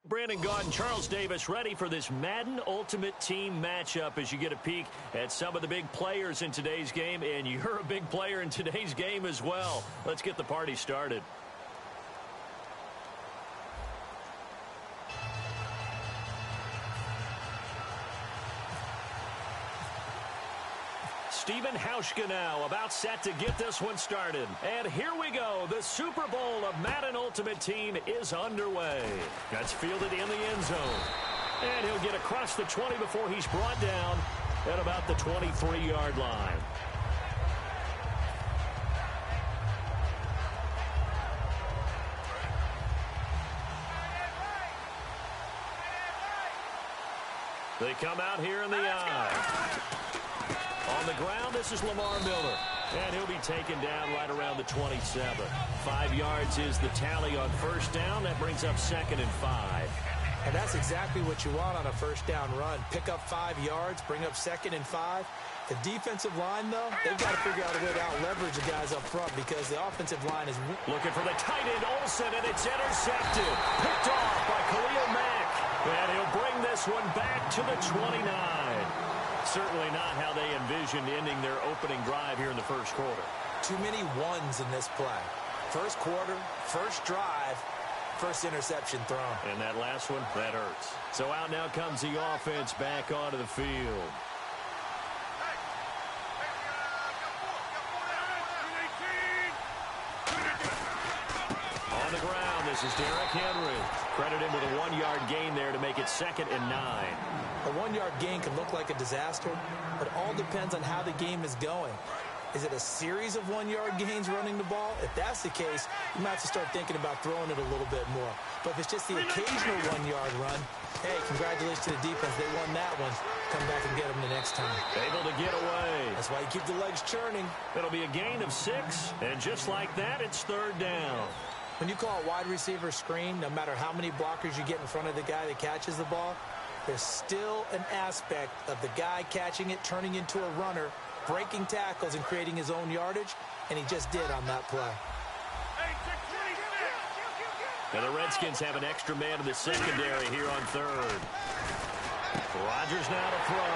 Brandon Gaud and Charles Davis ready for this Madden Ultimate Team matchup as you get a peek at some of the big players in today's game, and you're a big player in today's game as well. Let's get the party started. Steven Hauschka now about set to get this one started. And here we go. The Super Bowl of Madden Ultimate Team is underway. That's fielded in the end zone. And he'll get across the 20 before he's brought down at about the 23-yard line. They come out here in the eye. On the ground, this is Lamar Miller. And he'll be taken down right around the 27. 5 yards is the tally on first down. That brings up 2nd and 5. And that's exactly what you want on a first down run. Pick up 5 yards, bring up 2nd and 5. The defensive line, though, they've got to figure out a way to out-leverage the guys up front because the offensive line is... Looking for the tight end, Olsen, and it's intercepted. Picked off by Khalil Mack. And he'll bring this one back to the 29. Certainly not how they envisioned ending their opening drive here in the first quarter. Too many ones in this play. First quarter, first drive, first interception thrown. And that last one, that hurts. So out now comes the offense back onto the field. On the ground, this is Derrick Henry. Credited with a 1-yard gain there to make it 2nd and 9. A 1-yard gain can look like a disaster, but it all depends on how the game is going. Is it a series of 1-yard gains running the ball? If that's the case, you might have to start thinking about throwing it a little bit more. But if it's just the occasional 1-yard run, hey, congratulations to the defense. They won that one. Come back and get them the next time. Able to get away. That's why you keep the legs churning. It'll be a gain of 6, and just like that, it's 3rd down. When you call a wide receiver screen, no matter how many blockers you get in front of the guy that catches the ball, there's still an aspect of the guy catching it, turning into a runner, breaking tackles and creating his own yardage, and he just did on that play. And the Redskins have an extra man in the secondary here on 3rd. Rodgers now to throw.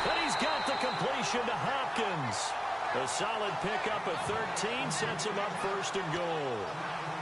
And he's got the completion to Hopkins. A solid pickup of 13 sets him up 1st and goal.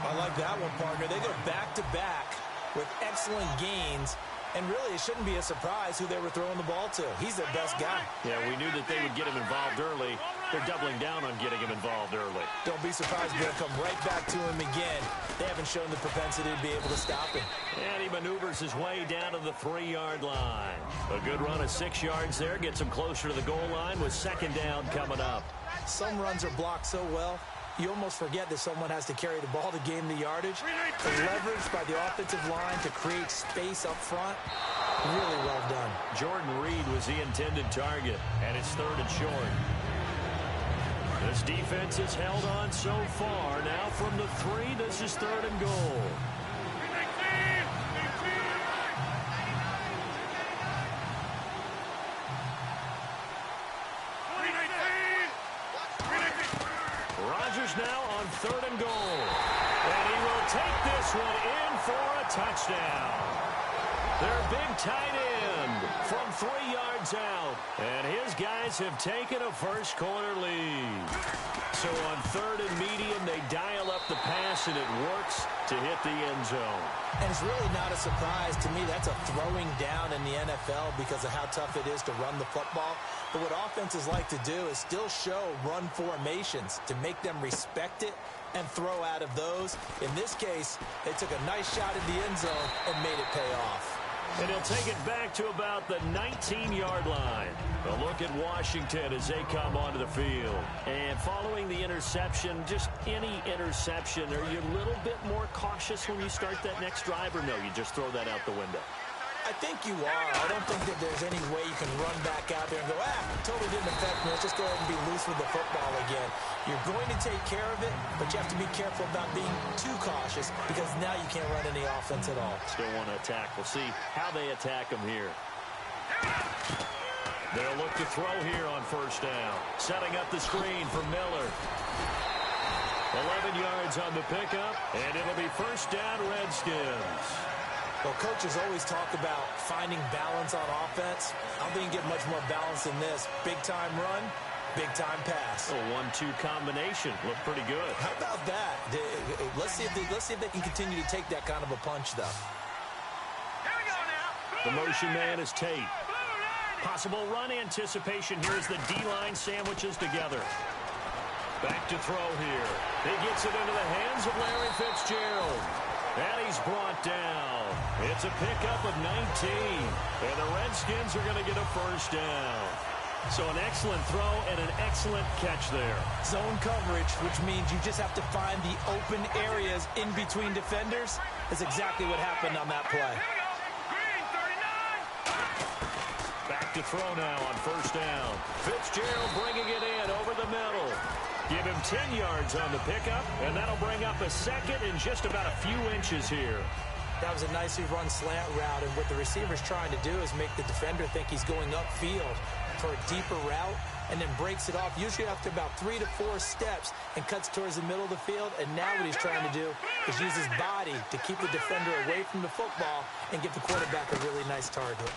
I like that one, partner. They go back-to-back with excellent gains. And really, it shouldn't be a surprise who they were throwing the ball to. He's their best guy. Yeah, we knew that they would get him involved early. They're doubling down on getting him involved early. Don't be surprised if they'll come right back to him again. They haven't shown the propensity to be able to stop him. And he maneuvers his way down to the 3-yard line. A good run of 6 yards there. Gets him closer to the goal line with 2nd down coming up. Some runs are blocked so well, you almost forget that someone has to carry the ball to gain the yardage. The leverage by the offensive line to create space up front, really well done. Jordan Reed was the intended target, and it's 3rd and short. This defense has held on so far. Now from the 3, this is 3rd and goal. Rodgers now on 3rd and goal. And he will take this one in for a touchdown. Their big tight end from 3 yards out. And his guys have taken a first-quarter lead. So on 3rd and medium, they dial up the pass, and it works to hit the end zone. And it's really not a surprise to me. That's a throwing down in the NFL because of how tough it is to run the football. But what offenses like to do is still show run formations to make them respect it and throw out of those. In this case, they took a nice shot at the end zone and made it pay off. And he'll take it back to about the 19-yard line. A look at Washington as they come onto the field. And following the interception, just any interception, are you a little bit more cautious when you start that next drive, or no, you just throw that out the window? I think you are. I don't think that there's any way you can run back out there and go, totally didn't affect me. Let's just go ahead and be loose with the football again. You're going to take care of it, but you have to be careful about being too cautious because now you can't run any offense at all. Still want to attack. We'll see how they attack them here. They'll look to throw here on 1st down. Setting up the screen for Miller. 11 yards on the pickup, and it'll be 1st down Redskins. Well, coaches always talk about finding balance on offense. I don't think you get much more balance than this. Big-time run, big-time pass. A 1-2 combination. Looked pretty good. How about that? Let's see if they can continue to take that kind of a punch, though. Here we go now. The motion man is Tate. Possible run anticipation here as the D-line sandwiches together. Back to throw here. He gets it into the hands of Larry Fitzgerald. And he's brought down. It's a pickup of 19. And the Redskins are going to get a first down. So an excellent throw and an excellent catch there. Zone coverage, which means you just have to find the open areas in between defenders. That's exactly what happened on that play. Back to throw now on first down. Fitzgerald bringing it in over the middle. Give him 10 yards on the pickup, and that'll bring up a second in just about a few inches here. That was a nicely run slant route, and what the receiver's trying to do is make the defender think he's going upfield for a deeper route, and then breaks it off, usually after about 3 to 4 steps, and cuts towards the middle of the field. And now what he's trying to do is use his body to keep the defender away from the football and give the quarterback a really nice target.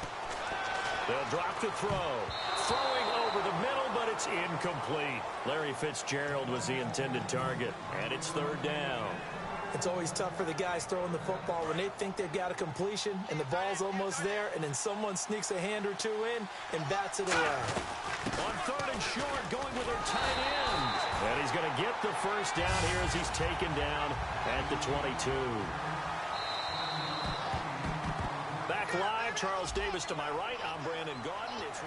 They'll drop to throw. Throwing over the middle, but it's incomplete. Larry Fitzgerald was the intended target, and it's third down. It's always tough for the guys throwing the football when they think they've got a completion and the ball's almost there, and then someone sneaks a hand or two in and bats it away. On third and short, going with their tight end. And he's going to get the first down here as he's taken down at the 22. Back live, Charles Davis to my right. I'm Brandon Gaudin. It's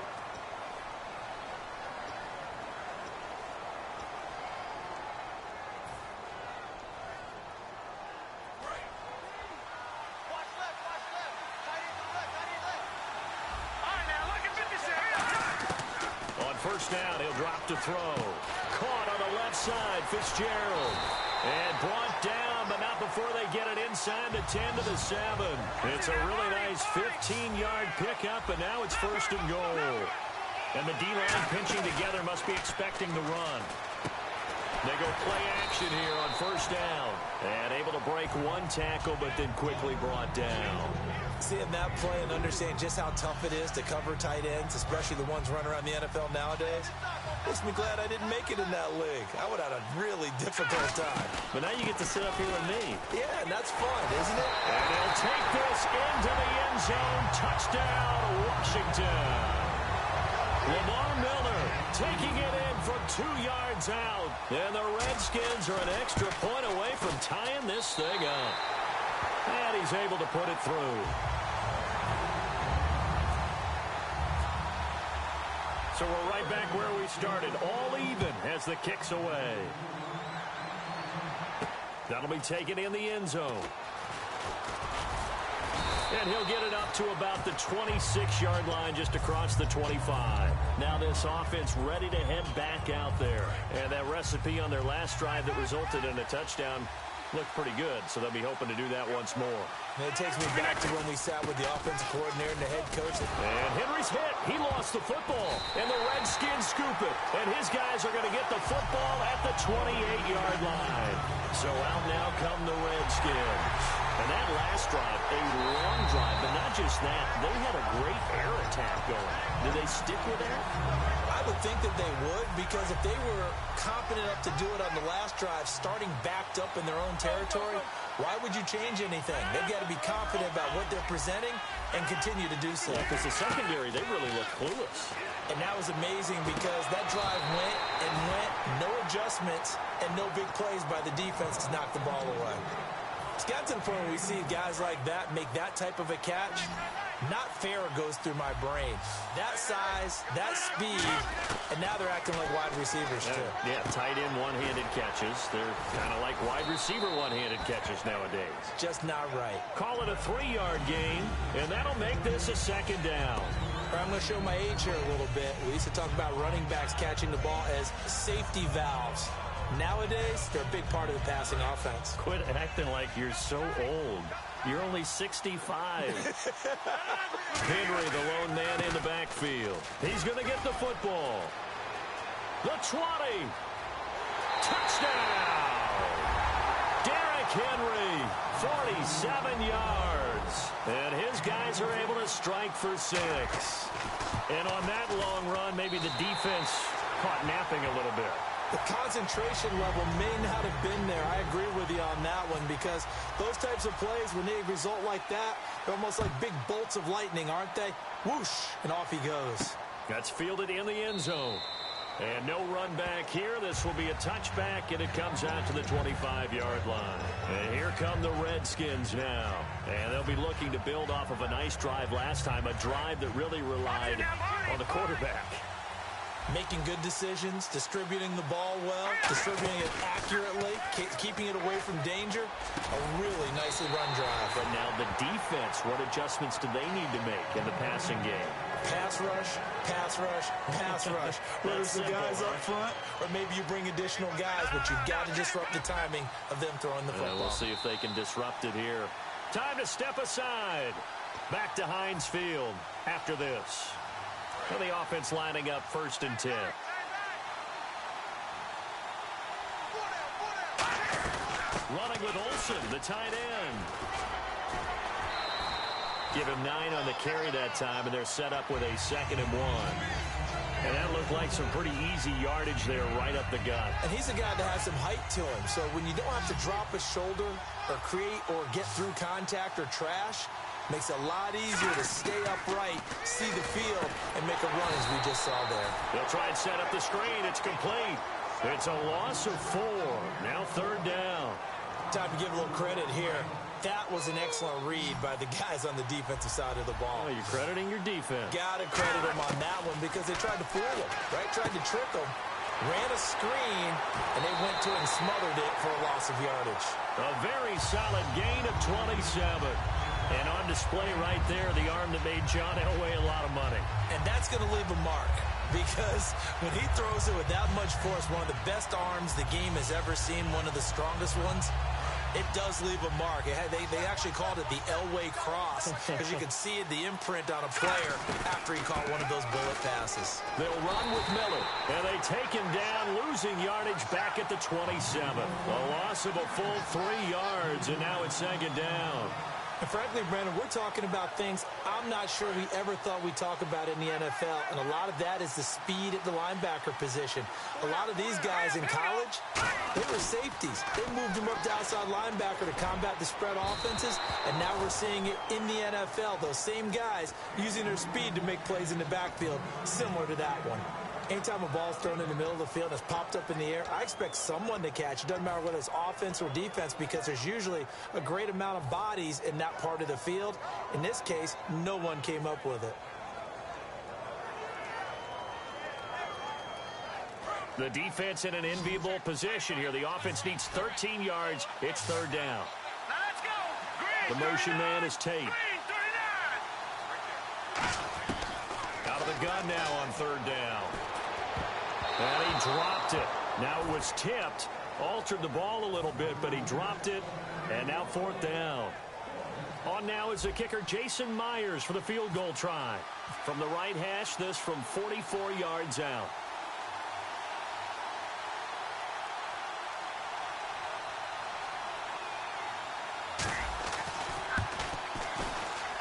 first down, he'll drop to throw. Caught on the left side, Fitzgerald. And brought down, but not before they get it inside the 10 to the 7. It's a really nice 15-yard pickup, and now it's first and goal. And the D-line pinching together must be expecting the run. They go play action here on first down. And able to break one tackle, but then quickly brought down. Seeing that play and understand just how tough it is to cover tight ends, especially the ones running around the NFL nowadays, makes me glad I didn't make it in that league. I would have had a really difficult time. But now you get to sit up here with me. Yeah, and that's fun, isn't it? And he'll take this into the end zone. Touchdown, Washington. Lamar Miller taking it in from 2 yards out. And the Redskins are an extra point away from tying this thing up. And he's able to put it through. So we're right back where we started. All even as the kick's away. That'll be taken in the end zone. And he'll get it up to about the 26-yard line just across the 25. Now this offense ready to head back out there. And that recipe on their last drive that resulted in a touchdown looked pretty good, so they'll be hoping to do that once more. And it takes me back to when we sat with the offensive coordinator and the head coach. And Henry's hit. He lost the football. And the Redskins scoop it. And his guys are going to get the football at the 28-yard line. So out now come the Redskins. And that last drive, a long drive, but not just that. They had a great air attack going. Did they stick with that? I would think that they would, because if they were confident enough to do it on the last drive, starting backed up in their own territory, why would you change anything? They've got to be confident about what they're presenting and continue to do so. Because the secondary, they really looked clueless. And that was amazing because that drive went and went, no adjustments, and no big plays by the defense to knock the ball away. It's got to the point where we see guys like that make that type of a catch. Not fair goes through my brain. That size, that speed, and now they're acting like wide receivers too. Yeah, tight end one-handed catches. They're kind of like wide receiver one-handed catches nowadays. Just not right. Call it a 3-yard gain, and that'll make this a second down. I'm going to show my age here a little bit. We used to talk about running backs catching the ball as safety valves. Nowadays, they're a big part of the passing offense. Quit acting like you're so old. You're only 65. Henry, the lone man in the backfield. He's going to get the football. The 20. Touchdown. Derrick Henry, 47 yards. And his guys are able to strike for 6. And on that long run, maybe the defense caught napping a little bit. The concentration level may not have been there. I agree with you on that one, because those types of plays, when they result like that, they're almost like big bolts of lightning, aren't they? Whoosh, and off he goes. That's fielded in the end zone. And no run back here. This will be a touchback, and it comes out to the 25-yard line. And here come the Redskins now. And they'll be looking to build off of a nice drive last time, a drive that really relied on the quarterback. Making good decisions, distributing the ball well, distributing it accurately, keeping it away from danger. A really nicely run drive. But now the defense, what adjustments do they need to make in the passing game? Pass rush, pass rush, pass rush. Whether it's the guys up front, or maybe you bring additional guys, but you've got to disrupt the timing of them throwing the football. We'll see if they can disrupt it here. Time to step aside. Back to Heinz Field after this. For the offense lining up 1st and 10. Running with Olsen, the tight end. Give him 9 on the carry that time, and they're set up with a 2nd and 1. And that looked like some pretty easy yardage there right up the gut. And he's a guy that has some height to him, so when you don't have to drop a shoulder or create or get through contact or trash, makes it a lot easier to stay upright, see the field, and make a run as we just saw there. They'll try and set up the screen. It's complete. It's a loss of 4. Now 3rd down. Time to give a little credit here. That was an excellent read by the guys on the defensive side of the ball. Oh, you're crediting your defense. Got to credit them on that one, because they tried to fool him, right? Tried to trick him. Ran a screen, and they went to it and smothered it for a loss of yardage. A very solid gain of 27. And on display right there, the arm that made John Elway a lot of money. And that's going to leave a mark, because when he throws it with that much force, one of the best arms the game has ever seen, one of the strongest ones, it does leave a mark. They actually called it the Elway cross, because you could see the imprint on a player after he caught one of those bullet passes. They'll run with Miller, and they take him down, losing yardage back at the 27. A loss of a full 3 yards, and now it's 2nd down. And frankly, Brandon, we're talking about things I'm not sure we ever thought we'd talk about in the NFL, and a lot of that is the speed at the linebacker position. A lot of these guys in college, they were safeties. They moved them up to outside linebacker to combat the spread offenses, and now we're seeing it in the NFL. Those same guys using their speed to make plays in the backfield, similar to that one. Anytime a ball's thrown in the middle of the field and it's popped up in the air, I expect someone to catch. It doesn't matter whether it's offense or defense, because there's usually a great amount of bodies in that part of the field. In this case, no one came up with it. The defense in an enviable position here. The offense needs 13 yards. It's 3rd down. Now let's go. Green, The motion 39. man is Tate. Green, 39. Out of the gun now on 3rd down. And he dropped it. Now it was tipped. Altered the ball a little bit, but he dropped it. And now 4th down. On now is the kicker, Jason Myers, for the field goal try. From the right hash, this from 44 yards out.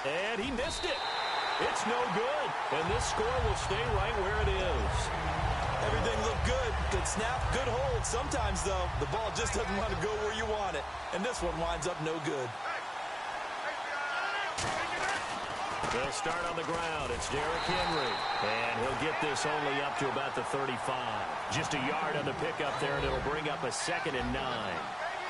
And he missed it. It's no good. And this score will stay right where it is. Everything looked good. Good snap, good hold. Sometimes, though, the ball just doesn't want to go where you want it. And this one winds up no good. They'll start on the ground. It's Derrick Henry. And he'll get this only up to about the 35. Just a yard on the pickup there, and it'll bring up a 2nd and 9.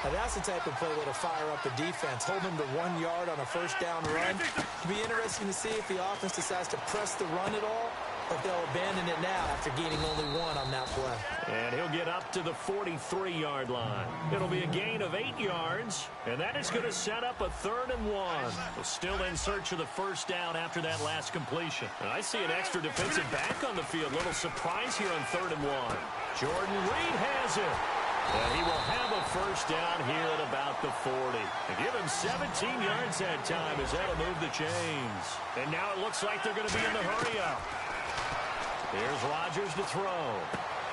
Now, that's the type of play that'll fire up the defense. Hold them to 1 yard on a 1st down run. It'll be interesting to see if the offense decides to press the run at all, or if they'll abandon it now after gaining only 1 on that play. And he'll get up to the 43-yard line. It'll be a gain of 8 yards, and that is going to set up a 3rd and 1. We're still in search of the 1st down after that last completion. And I see an extra defensive back on the field. Little surprise here on 3rd and 1. Jordan Reed has it. And he will have a 1st down here at about the 40. And give him 17 yards that time as that'll move the chains. And now it looks like they're going to be in the hurry-up. Here's Rodgers to throw.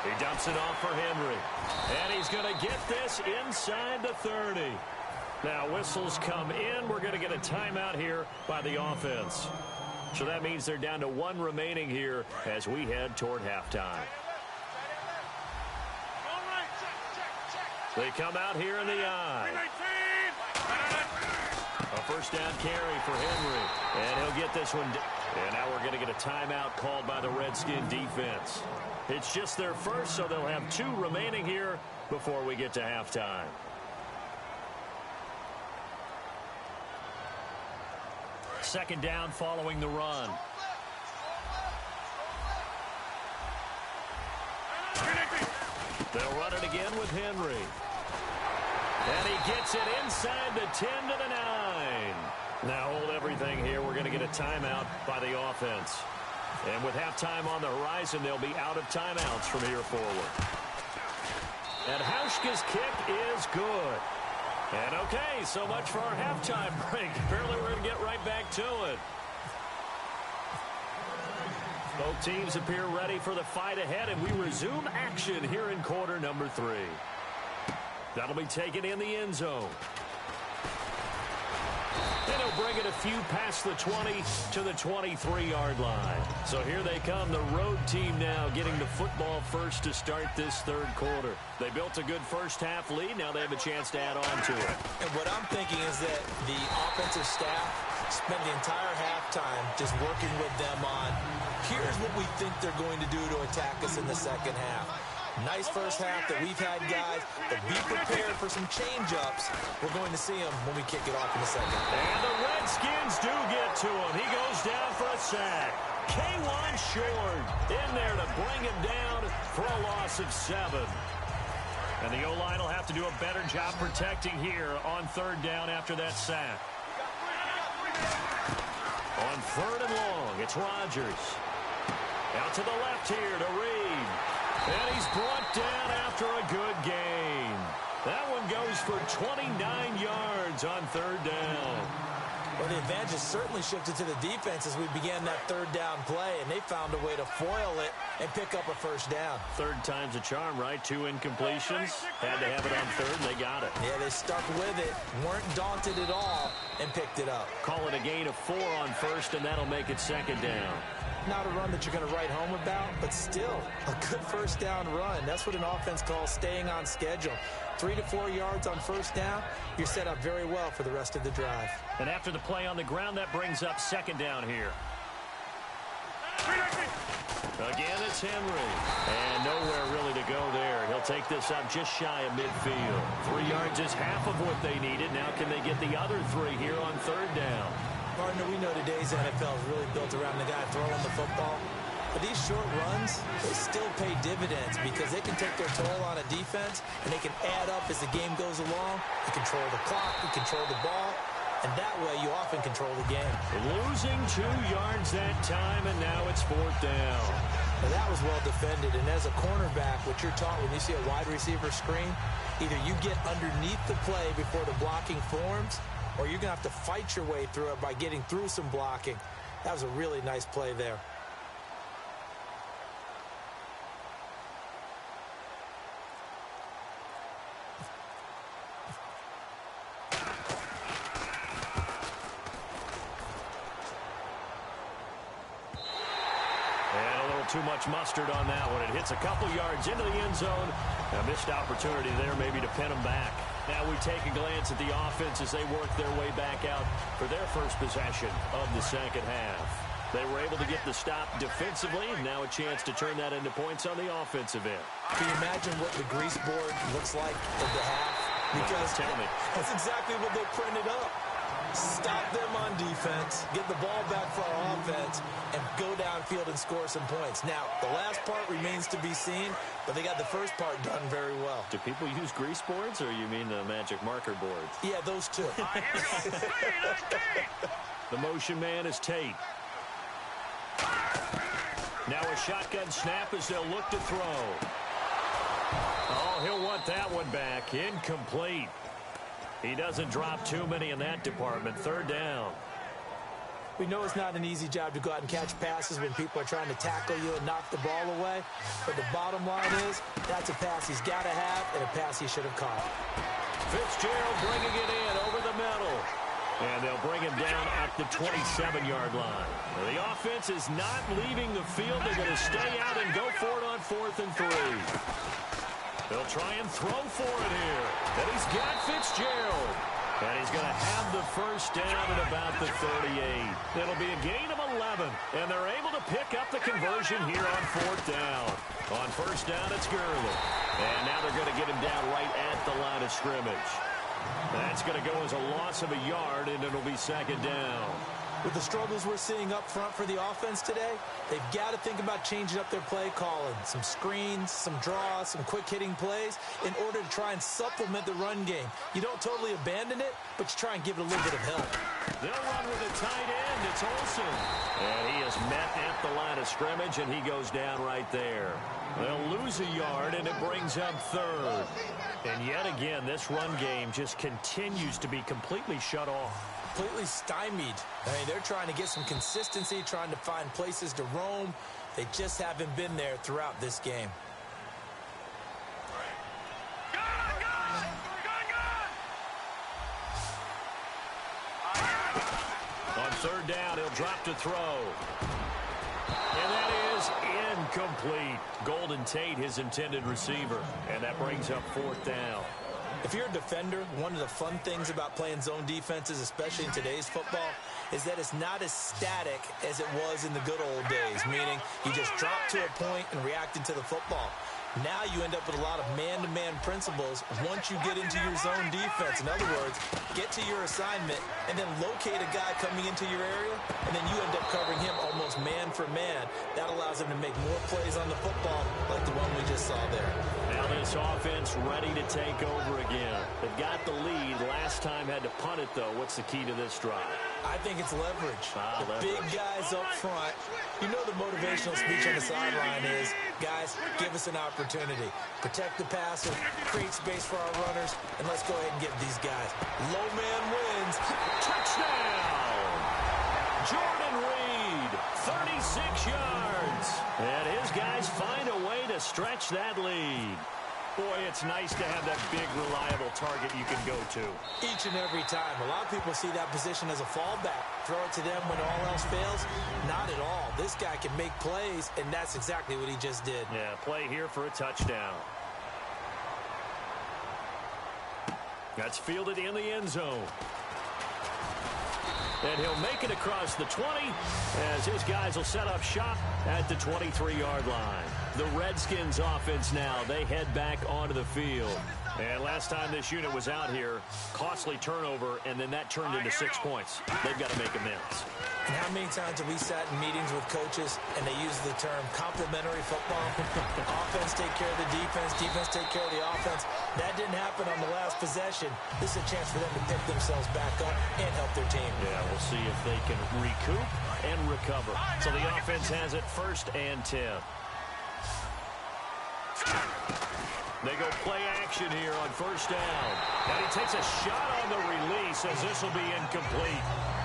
He dumps it off for Henry. And he's going to get this inside the 30. Now whistles come in. We're going to get a timeout here by the offense. So that means they're down to 1 remaining here as we head toward halftime. They come out here in the I. A first down carry for Henry. And he'll get this one. And now we're going to get a timeout called by the Redskin defense. It's just their first, so they'll have 2 remaining here before we get to halftime. Second down following the run. They'll run it again with Henry. And he gets it inside the 10 to the 9. Now hold everything here. We're going to get a timeout by the offense. And with halftime on the horizon, they'll be out of timeouts from here forward. And Hauschka's kick is good. And okay, so much for our halftime break. Apparently we're going to get right back to it. Both teams appear ready for the fight ahead, and we resume action here in quarter number 3. That'll be taken in the end zone. And he'll bring it a few past the 20 to the 23-yard line. So here they come, the road team now getting the football first to start this third quarter. They built a good first-half lead. Now they have a chance to add on to it. And what I'm thinking is that the offensive staff spent the entire halftime just working with them on, here's what we think they're going to do to attack us in the second half. Nice first half that we've had, guys, but be prepared for some change-ups. We're going to see them when we kick it off in a second. And the Redskins do get to him. He goes down for a sack. K1 Short in there to bring him down for a loss of 7. And the O-line will have to do a better job protecting here on third down after that sack. On third and long, it's Rodgers. Out to the left here to Reed. And he's brought down after a good gain. That one goes for 29 yards on third down. Well, the advantage has certainly shifted to the defense as we began that third down play, and they found a way to foil it and pick up a first down. Third time's a charm, right? 2 incompletions. Had to have it on third, and they got it. Yeah, they stuck with it, weren't daunted at all, and picked it up. Call it a gain of 4 on first, and that'll make it second down. Not a run that you're going to write home about, but still a good first down run. That's what an offense calls staying on schedule. 3 to 4 yards on first down, you're set up very well for the rest of the drive. And after the play on the ground, that brings up second down here. Again, it's Henry. And nowhere really to go there. He'll take this up just shy of midfield. 3 yards is half of what they needed. Now can they get the other 3 here on third down? Partner, we know today's NFL is really built around the guy throwing the football. But these short runs, they still pay dividends because they can take their toll on a defense, and they can add up as the game goes along. You control the clock, you control the ball, and that way you often control the game. Losing 2 yards that time, and now it's fourth down. Now that was well defended, and as a cornerback, what you're taught when you see a wide receiver screen, either you get underneath the play before the blocking forms, or you're going to have to fight your way through it by getting through some blocking. That was a really nice play there. Too much mustard on that one. It hits a couple yards into the end zone. A missed opportunity there maybe to pin them back. Now we take a glance at the offense as they work their way back out for their first possession of the second half. They were able to get the stop defensively, and now a chance to turn that into points on the offensive end. Can you imagine what the grease board looks like at the half? Because tell me. That's exactly what they printed up. Stop them on defense, get the ball back for our offense, and go downfield and score some points. Now, the last part remains to be seen, but they got the first part done very well. Do people use grease boards, or you mean the magic marker boards? Yeah, those two. The motion man is Tate. Now a shotgun snap as they'll look to throw. Oh, he'll want that one back. Incomplete. He doesn't drop too many in that department. Third down. We know it's not an easy job to go out and catch passes when people are trying to tackle you and knock the ball away. But the bottom line is, that's a pass he's got to have and a pass he should have caught. Fitzgerald bringing it in over And they'll bring him down at the 27-yard line. The offense is not leaving the field. They're going to stay out and go for it on 4th and 3. They'll try and throw for it here. And he's got Fitzgerald. And he's going to have the first down at about the 38. It'll be a gain of 11. And they're able to pick up the conversion here on 4th down. On 1st down, it's Gurley. And now they're going to get him down right at the line of scrimmage. That's going to go as a loss of a yard, and it'll be 2nd down. With the struggles we're seeing up front for the offense today, they've got to think about changing up their play calling. Some screens, some draws, some quick-hitting plays in order to try and supplement the run game. You don't totally abandon it, but you try and give it a little bit of help. They'll run with a tight end. It's Olsen. And he is met at the line of scrimmage, and he goes down right there. They'll lose a yard, and it brings up 3rd. And yet again, this run game just continues to be completely shut off. Completely stymied. I mean, they're trying to get some consistency, trying to find places to roam. They just haven't been there throughout this game. On 3rd down, he'll drop to throw. And that is incomplete. Golden Tate, his intended receiver. And that brings up 4th down. If you're a defender, one of the fun things about playing zone defenses, especially in today's football, is that it's not as static as it was in the good old days, meaning you just drop to a point and react into the football. Now you end up with a lot of man-to-man principles once you get into your zone defense. In other words, get to your assignment and then locate a guy coming into your area, and then you end up covering him almost man for man. That allows him to make more plays on the football like the one we just saw there. Now this offense ready to take over again. They've got the lead. Last time had to punt it, though. What's the key to this drive? I think it's leverage. The leverage. Big guys up front. You know the motivational speech on the sideline is, guys, give us an opportunity. Protect the passer, create space for our runners, and let's go ahead and get these guys. Low man wins. Touchdown! Jordan Reed, 36 yards. And his guys find a way to stretch that lead. Boy, it's nice to have that big, reliable target you can go to. Each and every time. A lot of people see that position as a fallback. Throw it to them when all else fails. Not at all. This guy can make plays, and that's exactly what he just did. Yeah, play here for a touchdown. That's fielded in the end zone. And he'll make it across the 20 as his guys will set up shop at the 23-yard line. The Redskins offense now, they head back onto the field. And last time this unit was out here, costly turnover, and then that turned into 6 points. They've got to make amends. And how many times have we sat in meetings with coaches and they use the term complementary football? Offense take care of the defense, defense take care of the offense. That didn't happen on the last possession. This is a chance for them to pick themselves back up and help their team. Yeah, we'll see if they can recoup and recover. So the offense has it 1st and 10. They go play action here on 1st down. And he takes a shot on the release as this will be incomplete.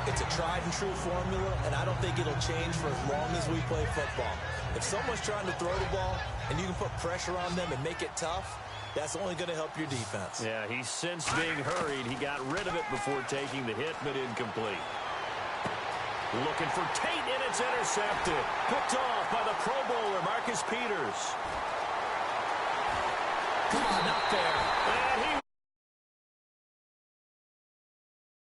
It's a tried-and-true formula, and I don't think it'll change for as long as we play football. If someone's trying to throw the ball and you can put pressure on them and make it tough, that's only going to help your defense. Yeah, he sensed being hurried. He got rid of it before taking the hit, but incomplete. Looking for Tate, and it's intercepted. Picked off by the Pro Bowler, Marcus Peters. Come on, up there. And he